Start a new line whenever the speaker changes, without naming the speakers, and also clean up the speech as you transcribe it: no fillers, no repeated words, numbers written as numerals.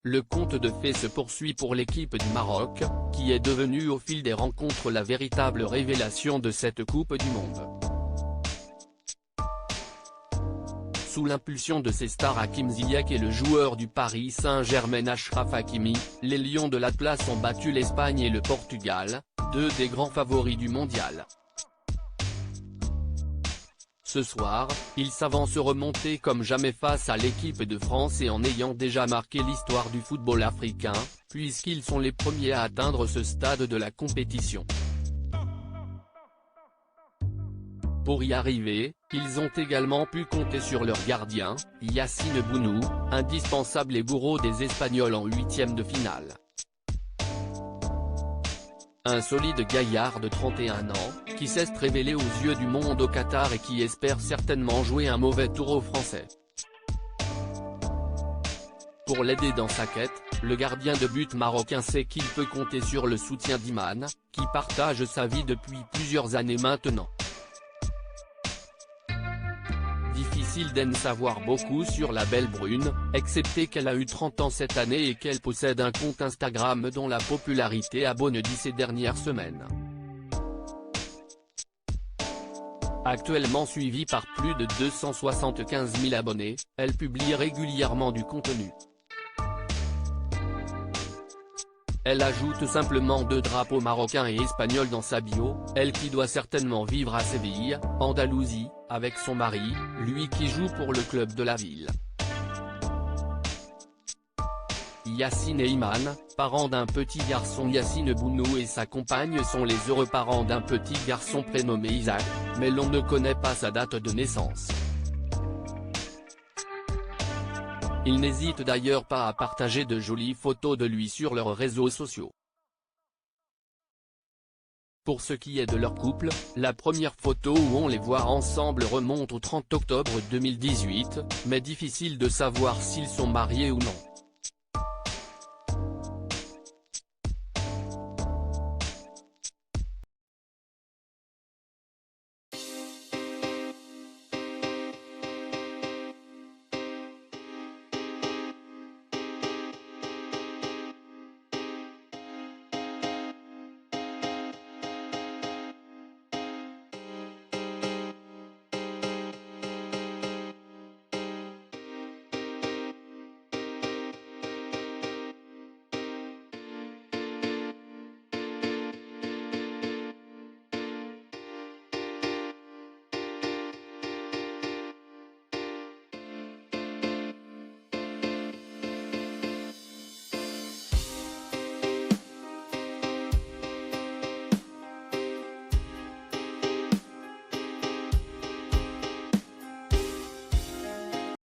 le conte de fées se poursuit pour l'équipe du Maroc, qui est devenue au fil des rencontres la véritable révélation de cette Coupe du Monde. Sous l'impulsion de ses stars Hakim Ziyech et le joueur du Paris Saint-Germain Achraf Hakimi, les Lions de l'Atlas ont battu l'Espagne et le Portugal, deux des grands favoris du mondial. Ce soir, ils s'avancent remontés comme jamais face à l'équipe de France et en ayant déjà marqué l'histoire du football africain, puisqu'ils sont les premiers à atteindre ce stade de la compétition. Pour y arriver, ils ont également pu compter sur leur gardien, Yacine Bounou, indispensable et bourreau des Espagnols en huitième de finale. Un solide gaillard de 31 ans, qui s'est révélé aux yeux du monde au Qatar et qui espère certainement jouer un mauvais tour aux Français. Pour l'aider dans sa quête, le gardien de but marocain sait qu'il peut compter sur le soutien d'Iman, qui partage sa vie depuis plusieurs années maintenant. Difficile d'en savoir beaucoup sur la belle brune, excepté qu'elle a eu 30 ans cette année et qu'elle possède un compte Instagram dont la popularité a bondi ces dernières semaines. Actuellement suivie par plus de 275 000 abonnés, elle publie régulièrement du contenu. Elle ajoute simplement 2 drapeaux marocains et espagnols dans sa bio, elle qui doit certainement vivre à Séville, Andalousie, avec son mari, lui qui joue pour le club de la ville. Yacine et Iman, parents d'un petit garçon. Yacine Bounou et sa compagne sont les heureux parents d'un petit garçon prénommé Isaac, mais l'on ne connaît pas sa date de naissance. Ils n'hésitent d'ailleurs pas à partager de jolies photos de lui sur leurs réseaux sociaux. Pour ce qui est de leur couple, la première photo où on les voit ensemble remonte au 30 octobre 2018, mais difficile de savoir s'ils sont mariés ou non.